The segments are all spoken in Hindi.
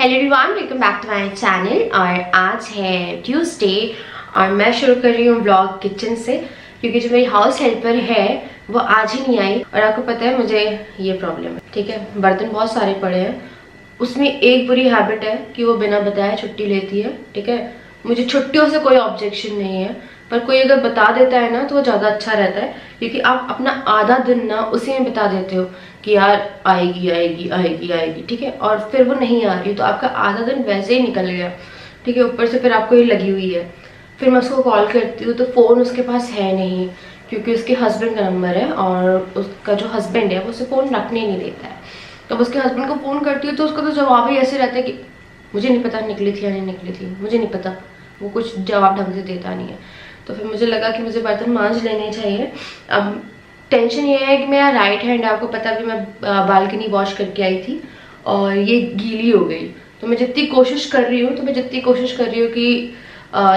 Hello everyone, welcome back to my channel. और आज है ट्यूसडे और मैं शुरू कर रही हूँ व्लॉग किचन से, क्योंकि जो मेरी हाउस हेल्पर है वो आज ही नहीं आई। और आपको पता है मुझे ये प्रॉब्लम है, ठीक है। बर्तन बहुत सारे पड़े हैं, उसमें एक बुरी हैबिट है कि वो बिना बताए छुट्टी लेती है, ठीक है। मुझे छुट्टियों से कोई ऑब्जेक्शन नहीं है, पर कोई अगर बता देता है ना तो वो ज़्यादा अच्छा रहता है, क्योंकि आप अपना आधा दिन ना उसी में बता देते हो कि यार आएगी आएगी आएगी आएगी, ठीक है। और फिर वो नहीं आ रही तो आपका आधा दिन वैसे ही निकल गया, ठीक है। ऊपर से फिर आपको ये लगी हुई है। फिर मैं उसको कॉल करती हूँ तो फ़ोन उसके पास है नहीं, क्योंकि उसके हस्बैंड का नंबर है और उसका जो हस्बैंड है वो उसे फ़ोन रखने नहीं देता है। तो उसके हस्बैंड को फ़ोन करती हूँ तो उसका तो जवाब ही ऐसे रहता है कि मुझे नहीं पता निकली थी या नहीं निकली थी, मुझे नहीं पता। वो कुछ जवाब ढंग से देता नहीं है। तो फिर मुझे लगा कि मुझे बर्तन मांज लेने चाहिए। अब टेंशन ये है कि मेरा राइट हैंड, आपको पता भी मैं बालकनी वॉश करके आई थी और ये गीली हो गई। तो मैं जितनी कोशिश कर रही हूँ कि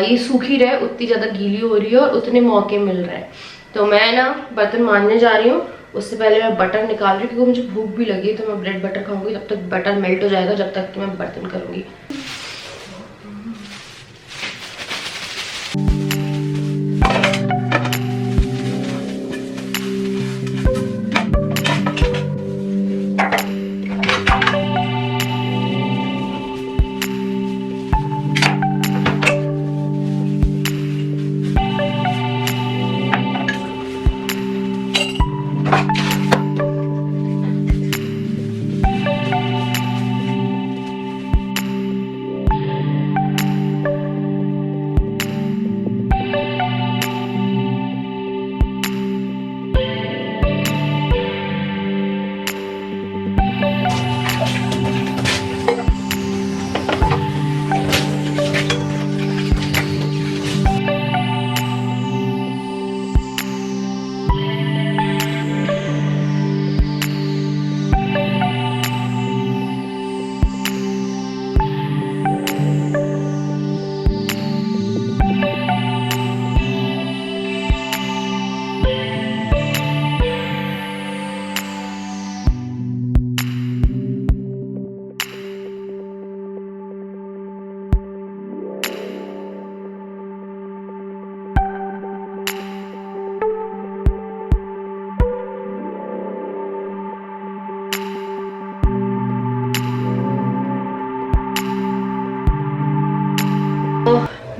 ये सूखी रहे, उतनी ज़्यादा गीली हो रही है और उतने मौके मिल रहे हैं। तो मैं ना बर्तन मांजने जा रही हूँ, उससे पहले मैं बटर निकाल रही हूँ क्योंकि मुझे भूख भी लगी है। तो मैं ब्रेड बटर खाऊंगी, तब तक बटर मेल्ट हो जाएगा, जब तक कि मैं बर्तन करूँगी।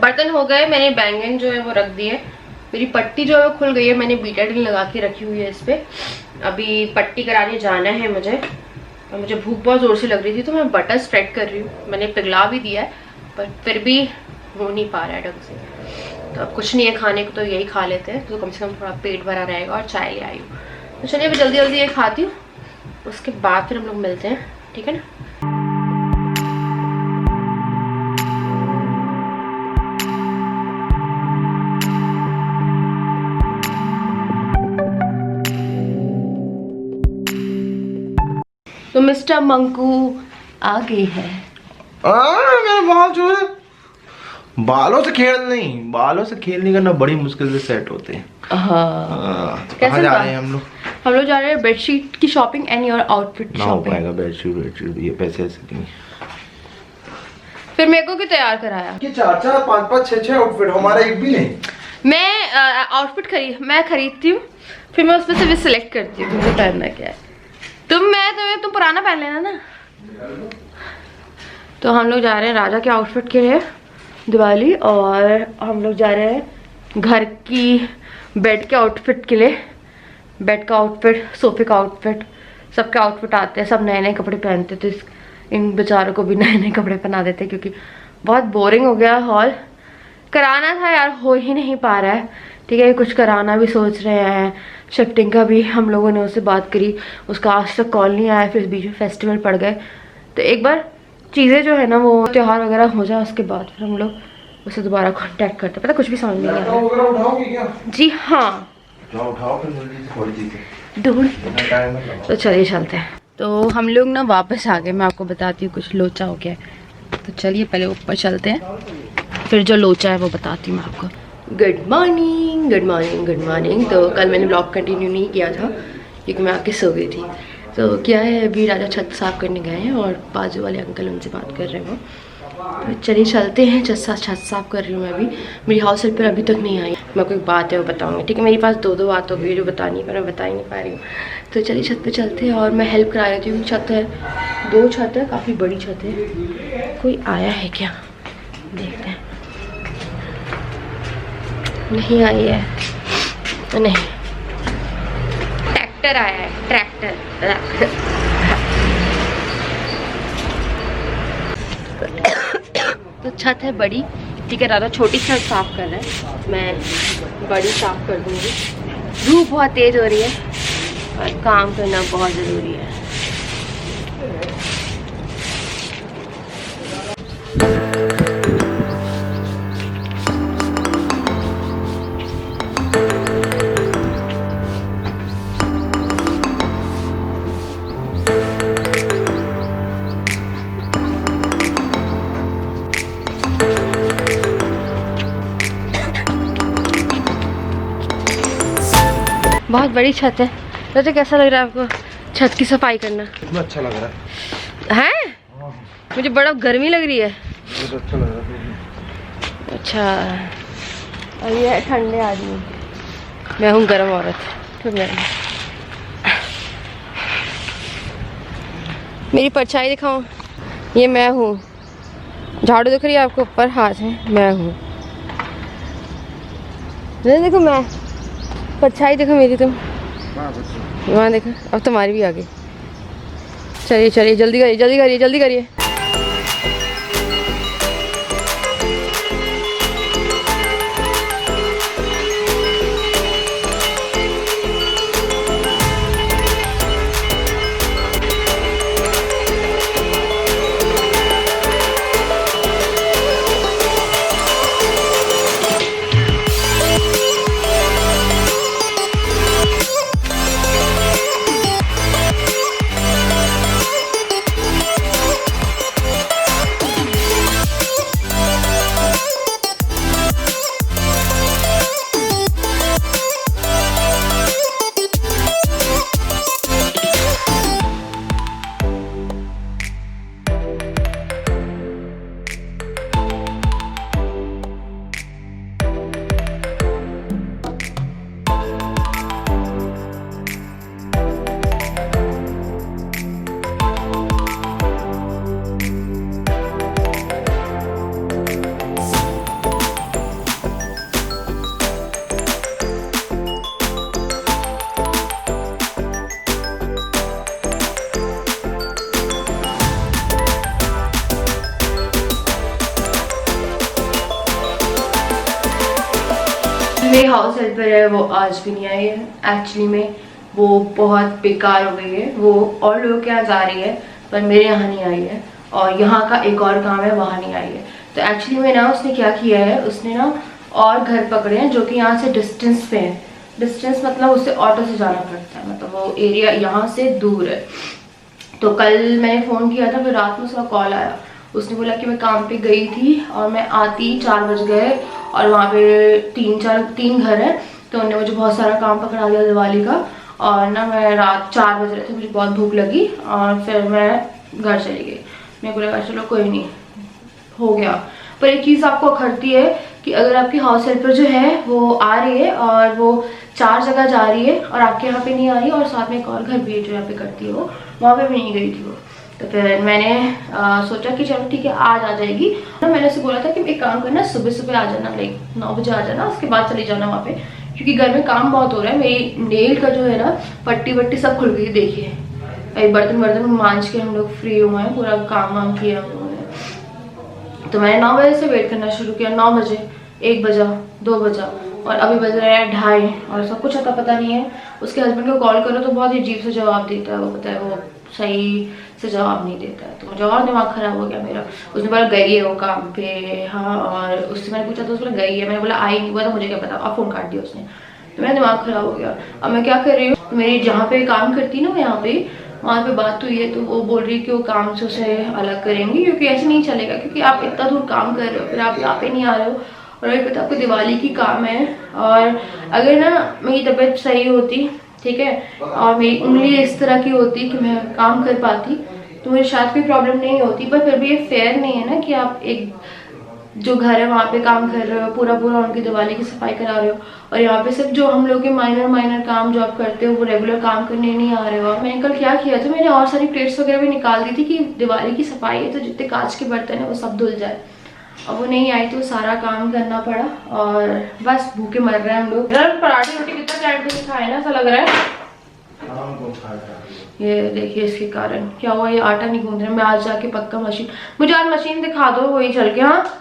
बर्तन हो गए, मैंने बैंगन जो है वो रख दिए। मेरी पट्टी जो है वो खुल गई है, मैंने बीटाडिन लगा के रखी हुई है इस पे। अभी पट्टी कराने जाना है मुझे, और मुझे भूख बहुत ज़ोर से लग रही थी तो मैं बटर स्प्रेड कर रही हूँ। मैंने पिघला भी दिया है पर फिर भी हो नहीं पा रहा है ढंग से। तो अब कुछ नहीं है खाने को, तो यही खा लेते हैं तो कम से कम थोड़ा पेट भरा रहेगा। और चाय ले आई हूँ, तो चलिए अभी जल्दी जल्दी ये खाती हूँ, उसके बाद फिर हम लोग मिलते हैं, ठीक है ना। तो मिस्टर मंकू आ गए हैं। मेरे बाल जो है, बालों से खेल नहीं, बालों से खेलने करना बड़ी मुश्किल से सेट होते हैं। तो कहाँ जा रहे हैं हम लोग? हम लोग जा रहे हैं बेडशीट की शॉपिंग एंड योर आउटफिट ना हो शॉपिंग। पाएगा बेडशीट ये पैसे ऐसे नहीं। फिर मेरे को क्यों तैयार कराया? कि 4-4 5-5 6-6 आउटफिट, हमारा एक भी नहीं। मैं आउटफिट खरीदती हूँ, फिर मैं उसमें से भी सिलेक्ट करती हूँ मुझे पहनना क्या है। तुम पुराना पहन लेना ना। तो हम लोग जा रहे हैं राजा के आउटफिट के लिए दिवाली, और हम लोग जा रहे हैं घर की बेड के आउटफिट के लिए। बेड का आउटफिट, सोफे का आउटफिट, सबके आउटफिट आते हैं, सब नए नए कपड़े पहनते। तो इन बेचारों को भी नए नए कपड़े पहना देते, क्योंकि बहुत बोरिंग हो गया। हॉल कराना था यार, हो ही नहीं पा रहा है, ठीक है। कुछ कराना भी सोच रहे हैं, शिफ्टिंग का भी हम लोगों ने उससे बात करी, उसका आज तक कॉल नहीं आया। फिर बीच में फेस्टिवल पड़ गए, तो एक बार चीज़ें जो है ना वो त्योहार वगैरह हो जाए उसके बाद फिर हम लोग उसे दोबारा कांटेक्ट करते। पता कुछ भी समझ नहीं आ रहा। जी हाँ, दूर। तो चलिए चलते हैं। तो हम लोग ना वापस आ गए, मैं आपको बताती हूँ, कुछ लोचा हो गया है। तो चलिए पहले ऊपर चलते हैं, फिर जो लोचा है वो बताती हूँ मैं आपको। Good morning good morning good morning. तो कल मैंने ब्लॉग कंटिन्यू नहीं किया था क्योंकि मैं आके सो गई थी। तो क्या है, अभी राजा छत साफ करने गए हैं और बाजू वाले अंकल उनसे बात कर रहे हो। तो चलिए चलते हैं, छत साफ कर रही हूँ मैं अभी। मेरी हाउस हेल्पर अभी तक नहीं आई। मैं कोई बात है वो बताऊँगी, ठीक है। मेरे पास दो बात होगी जो बतानी है, पर मैं बता ही नहीं पा रही हूँ। तो चलिए छत पे चलते हैं और मैं हेल्प करा देती हूँ। छत है, 2 छत है, काफ़ी बड़ी छत है। कोई आया है क्या, देखते हैं। नहीं आई है, नहीं। ट्रैक्टर आया है, ट्रैक्टर। तो छत है बड़ी, ठीक है। राधा छोटी छत साफ कर रहा है, मैं बड़ी साफ कर दूंगी। धूप बहुत तेज हो रही है और काम करना बहुत ज़रूरी है। बहुत बड़ी छत है। तो कैसा लग रहा है आपको छत की सफाई करना? कितना अच्छा लग रहा है। हैं? मुझे बड़ा गर्मी लग रही है। मुझे अच्छा लग रहा है। अच्छा, और ये है ठंडे आदमी, मैं हूँ गर्म औरत। तो मेरी परछाई दिखाऊं, ये मैं हूँ। झाड़ू दिख रही है आपको, ऊपर हाथ है, मैं हूँ। देखो मैं, परछाई देखो मेरी, तुम वहाँ देखो। अब तुम्हारी भी आ गई। चलिए चलिए, जल्दी करिए, जल्दी करिए, जल्दी करिए। मेरी हाउस हेल्पर है, वो आज भी नहीं आई है। एक्चुअली में वो बहुत बेकार हो गई है। वो और लोगों के यहाँ जा रही है पर मेरे यहाँ नहीं आई है, और यहाँ का एक और काम है, वहाँ नहीं आई है। तो एक्चुअली में ना उसने क्या किया है, उसने ना और घर पकड़े हैं जो कि यहाँ से डिस्टेंस पे है। डिस्टेंस मतलब उससे ऑटो से जाना पड़ता है, मतलब वो एरिया यहाँ से दूर है। तो कल मैंने फ़ोन किया था, फिर रात में उसका कॉल आया। उसने बोला कि मैं काम पे गई थी और मैं आती 4 बज गए, और वहाँ पे 3 घर हैं, तो उन्होंने मुझे बहुत सारा काम पकड़ा दिया दिवाली का। और ना मैं रात 4 बज रहे थे, मुझे बहुत भूख लगी और फिर मैं घर चली गई। मेरे को लगा चलो कोई नहीं, हो गया। पर एक चीज़ आपको अखरती है कि अगर आपकी हाउस हेल्पर जो है वो आ रही है और वो 4 जगह जा रही है और आपके यहाँ पे नहीं आ रही, और साथ में एक और घर भी है जो यहाँ पे करती है, वो वहाँ पे भी नहीं गई थी वो। तो फिर मैंने सोचा कि चलो ठीक है, आज आ जाएगी। तो मैंने उसे बोला था कि एक काम करना, सुबह सुबह आ जाना, लाइक 9 बजे आ जाना, उसके बाद चली जाना वहाँ पे, क्योंकि घर में काम बहुत हो रहा है। मेरी नेल का जो है ना, पट्टी वट्टी सब खुल गई, देखिए। एक बर्तन मांझ के हम लोग फ्री हुए हैं, पूरा काम वाम किया हम लोगों ने। तो मैंने 9 बजे से वेट करना शुरू किया। 9 बजे, 1 बजा, 2 बजा, और अभी बज रहा है 2:30, और सब कुछ आता पता नहीं है। उसके हस्बैंड को कॉल करो तो बहुत अजीब से जवाब देता है, वो पता है वो सही से जवाब नहीं देता है। तो मुझे और दिमाग खराब हो गया मेरा। उसने बोला गई है वो काम पे, हाँ, और उससे मैंने पूछा तो उसने गई है। मैंने बोला आई नहीं हुआ, तो मुझे क्या पता, अब फ़ोन काट दिया उसने। तो मेरा दिमाग खराब हो गया। अब मैं क्या कर रही हूँ, मेरी जहाँ पे काम करती ना, यहाँ पे वहाँ पे बात हुई है, तो वो बोल रही है कि वो काम से उसे अलग करेंगी, क्योंकि ऐसे नहीं चलेगा, क्योंकि आप इतना दूर काम कर रहे हो, फिर आप यहाँ पे नहीं आ रहे हो, और अभी पता आपको दिवाली की काम है। और अगर ना मेरी तबीयत सही होती ठीक है, और मेरी उंगली इस तरह की होती कि मैं काम कर पाती तो मुझे शायद कोई प्रॉब्लम नहीं होती, पर फिर भी ये फेयर नहीं है ना कि आप एक जो घर है वहाँ पे काम कर रहे हो, पूरा पूरा उनकी दिवाली की सफाई करा रहे हो, और यहाँ पे सिर्फ जो हम लोग के माइनर काम जो आप करते हो वो रेगुलर काम करने नहीं आ रहे हो। मैंने कल क्या किया था, मैंने और सारी प्लेट्स वगैरह भी निकाल दी थी कि दिवाली की सफाई है तो जितने कांच के बर्तन है वो सब धुल जाए। अब वो नहीं आई तो सारा काम करना पड़ा और बस भूखे मर रहे हैं हम लोग। पराठे रोटी कितना टाइम से खाए ना, ऐसा लग रहा है। ये देखिए इसके कारण क्या हुआ, ये आटा नहीं गूंद रहा। मैं आज जाके पक्का मशीन, मुझे आज मशीन दिखा दो वही चल के। हाँ,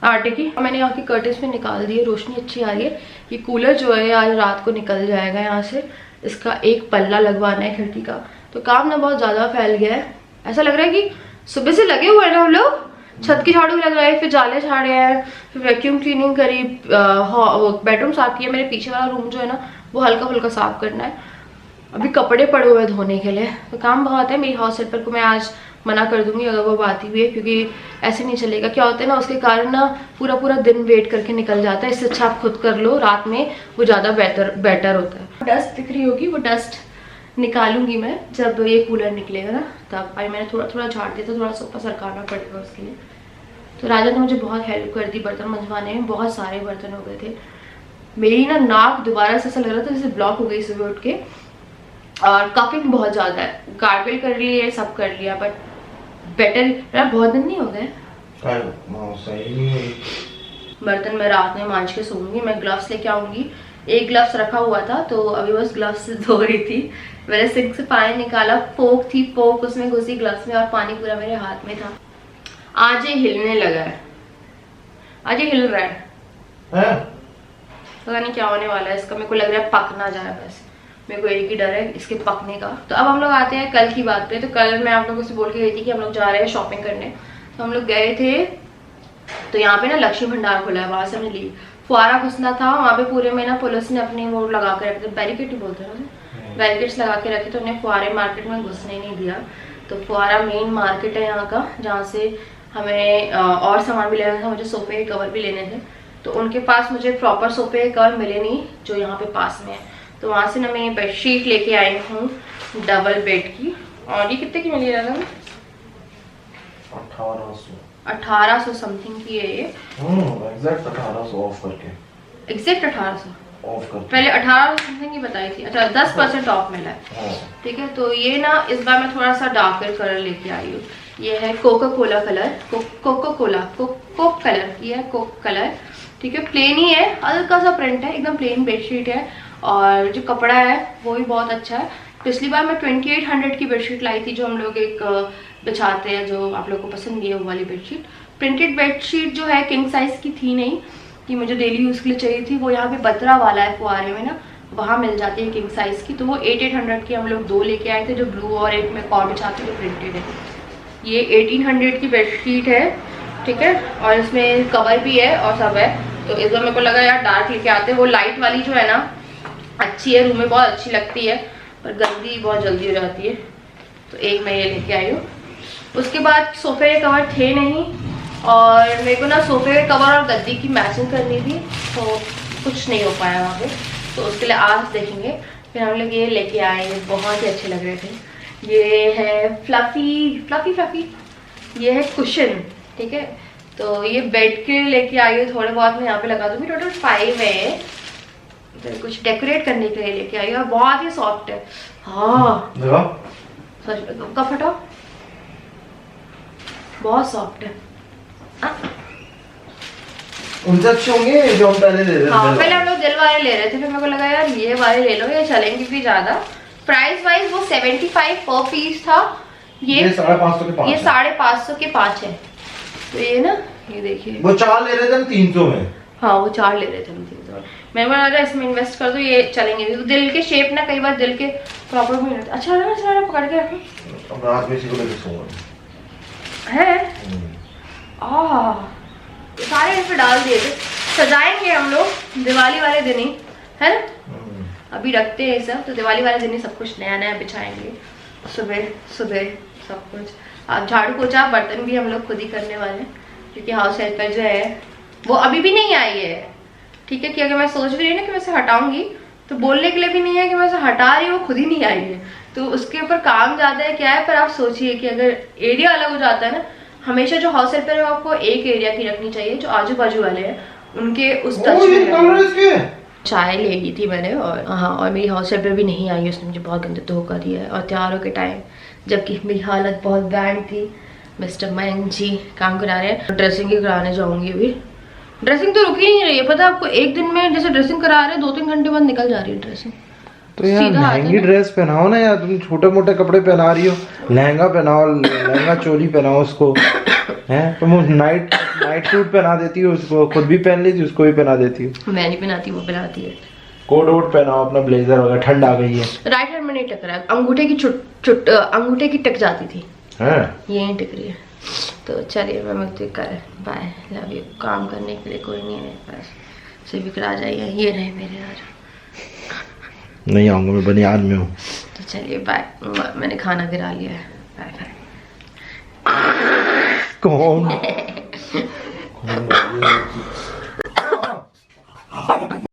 आटे की मैंने यहाँ की कर्टेन्स में निकाल दी है, रोशनी अच्छी आ रही है। ये कूलर जो है आज रात को निकल जाएगा यहाँ से, इसका एक पल्ला लगवाना है खिड़की का। तो काम ना बहुत ज़्यादा फैल गया है, ऐसा लग रहा है कि सुबह से लगे हुए हैं ना हम लोग। छत की झाड़ू लगाए, फिर जाले झाड़े हैं, फिर वैक्यूम क्लीनिंग करी, बेडरूम साफ किया। मेरे पीछे वाला रूम जो है ना वो हल्का फुल्का साफ करना है। अभी कपड़े पड़े हुए धोने के लिए, तो काम बहुत है। मेरी हाउस हेल्पर को मैं आज मना कर दूंगी अगर वो आती हुई है, क्योंकि ऐसे नहीं चलेगा। क्या होता है ना, उसके कारण ना पूरा दिन वेट करके निकल जाता है। इससे अच्छा आप खुद कर लो रात में, वो ज़्यादा बेटर होता है। डस्ट दिख रही होगी, वो डस्ट निकालूंगी मैं जब ये कूलर निकलेगा ना तब। अभी मैंने थोड़ा झाड़ दिया तो थोड़ा सोफा सरकाना पड़ेगा उसके लिए। तो राजा ने मुझे बहुत हेल्प कर दी बर्तन मंजवाने में, बहुत सारे बर्तन हो गए थे। मेरी ना नाक दोबारा से ऐसा लग रहा था जैसे ब्लॉक हो गई सुबह उठ के, और कफिंग बहुत ज़्यादा है। गार्गल कर ली है, सब कर लिया, बट बेटर बहुत दिन नहीं हो गए। बर्तन मैं रात में मांज के सोऊंगी। मैं ग्लव्स लेके आऊंगी, एक ग्लव्स रखा हुआ था तो अभी बस ग्लव्स से धो रही थी। मैंने सिंक से पानी निकाला, फोक थी, फोक उसमें घुसी ग्लव्स में और पानी पूरा मेरे हाथ में था। आज ये हिलने लगा है, आज ये हिल रहा है, पता नहीं क्या होने वाला है इसका। मेरे को लग रहा है पक ना जाए, बस मेरे को एक ही डर है इसके पकने का। तो अब हम लोग आते हैं कल की बात पे। तो कल मैं आप लोगों से बोल के गई थी कि हम लोग जा रहे हैं शॉपिंग करने। तो हम लोग गए थे, तो यहाँ पे ना लक्ष्मी भंडार खुला है, वहां से हमने ली। फुआरा घुसना था वहाँ पे, पूरे में ना पुलिस ने अपने वो लगा के रखे थे, बैरिकेड ही बोलते हैं ना, बैरिकेड्स लगा के रखे। तो उन्हें फुआरे मार्केट में घुसने नहीं दिया। तो फुआरा मेन मार्केट है यहाँ का, जहाँ से हमें और सामान भी लेना था। मुझे सोफे के कवर भी लेने थे, तो उनके पास मुझे प्रॉपर सोफे के कवर मिले नहीं जो यहाँ पे पास में है। तो वहाँ से ना मैं बेडशीट लेके आई हूँ डबल बेड की। और ये कितने की मिली है? 1800 समथिंग की है ये। एग्जैक्ट 1800 ऑफ करके। एग्जैक्ट 1800 ऑफ करके, पहले 1800 समथिंग की बताई थी। अच्छा, 10% ऑफ मिला है, ठीक है। तो ये ना इस बार मैं थोड़ा सा डार्कर कलर लेके आई हूँ। ये है Coca Cola colour, Coke colour की है, कोक कलर, ठीक है। प्लेन ही है, हल्का सा प्रिंट है, एकदम प्लेन बेडशीट है। और जो कपड़ा है वो भी बहुत अच्छा है। पिछली बार मैं 2800 की बेडशीट लाई थी, जो हम लोग एक बिछाते हैं, जो आप लोग को पसंद नहीं है वो वाली बेडशीट। प्रिंटेड बेडशीट जो है किंग साइज की थी नहीं, कि मुझे डेली यूज़ के लिए चाहिए थी। वो यहाँ पे बतरा वाला है फुआरे में ना, वहाँ मिल जाती है किंग साइज की। तो वो 800 की हम लोग 2 लेके आए थे, जो ब्लू और एक में कॉर्ड बिछाते थे, प्रिंटेड है। ये 1800 की बेडशीट है, ठीक है। और इसमें कवर भी है और सब है। तो इस बार मेरे को लगा यार डार्क लेके आते हैं। वो लाइट वाली जो है ना अच्छी है, रूम में बहुत अच्छी लगती है, पर गंदी बहुत जल्दी हो जाती है। तो एक मैं ये लेके आई हूँ। उसके बाद सोफे के कवर थे नहीं, और मेरे को ना सोफे के कवर और गद्दी की मैचिंग करनी थी, तो कुछ नहीं हो पाया वहाँ पे। तो उसके लिए आज देखेंगे। फिर हम लोग ये लेके आए, बहुत ही अच्छे लग रहे थे। ये है फ्लफी, ये है कुशन, ठीक है। तो ये बेड के लेके आई हूँ, थोड़े बहुत मैं यहाँ पे लगा दूंगी। टोटल 5 है, तो कुछ डेकोरेट करने के लिए लेके आई हूँ, और बहुत ही सॉफ्ट है। हाँ कब फटा, बहुत सॉफ्ट है। उनसे अच्छे होंगे जो हम पहले ले रहे थे। हाँ, पहले हम लोग दिल वाले ले रहे थे, फिर मेरे को लगा यार ये वाले ले लो, ये चलेंगे भी ज्यादा। प्राइस वाइज वो 75 पर पीस था। ये 550 के 5, ये 550 के 5 है। तो ये ना, ये देखिए, वो 4 ले रहे थे हम 300 में। हाँ, वो 4 ले रहे थे हम 300 में। मैं बोला था इसमें इन्वेस्ट कर दो, ये चलेंगे। तो दिल के शेप ना कई बार दिल के प्रॉपर भी नहीं रहते। अच्छा लग रहा है, पकड़ के रखो। अब रात में इसी को लेके सोऊंगा है। सारे इस पे डाल दिए थे, सजाएंगे हम लोग दिवाली वाले दिन ही, है ना। अभी रखते हैं सब, तो दिवाली वाले दिन ही सब कुछ नया नया बिछाएंगे। सुबह सब कुछ। अब झाड़ू पोछा बर्तन भी हम लोग खुद ही करने वाले हैं, क्योंकि हाउस हेल्पर जो है वो अभी भी नहीं आई है, ठीक है। कि अगर मैं सोच भी रही ना कि मैं इसे हटाऊंगी, तो बोलने के लिए भी नहीं है कि मैं उसे हटा रही हूँ, खुद ही नहीं आई है, तो उसके ऊपर काम ज्यादा है क्या है। पर आप सोचिए कि अगर एरिया अलग हो जाता है ना, हमेशा जो हाउस हेल्पर है वो आपको एक एरिया की रखनी चाहिए, जो आजू बाजू वाले हैं उनके उस टच में। चाय ले ली थी मैंने, और हाँ, और मेरी हाउस हेल्पर भी नहीं आई, उसने मुझे बहुत गंदा धोखा दिया है। और त्योहारों के टाइम जबकि मेरी हालत बहुत बैंड थी, मिस्टर मयंक जी काम करा रहे हैं, ड्रेसिंग ही कराने जाऊंगी अभी। ड्रेसिंग तो रुक ही नहीं रही है, पता है आपको, एक दिन में जैसे ड्रेसिंग करा रहे हैं 2-3 घंटे बाद निकल जा रही है ड्रेसिंग। तो यार महंगी ड्रेस पहनाओ ना यार, तुम छोटे मोटे कपड़े पहना रही हो, लहंगा पहनाओ, लहंगा चोली पहनाओ उसको, हैं तुम नाइट सूट पहना देती हो उसको, खुद भी पहन लेती, उसको भी पहना देती हो। मैं नहीं पहनाती, वो पहनाती है। कोट वोट पहनाओ अपना, ब्लेजर वगैरह, ठंड आ गई है। राइट हैंड में नहीं टक रहा है, अंगूठे की टक जाती थी, ये नहीं टिक रही है। तो चलिए मैं मिलती कर, बाय, लव यू। काम करने के लिए कोई नहीं है मेरे पास, सिर्फ आ जाइए, ये रहे मेरे यार। नहीं आऊंगा, मैं बनियान में हूँ। तो चलिए बाय, मैंने खाना गिरा लिया है, बाय बाय। कौन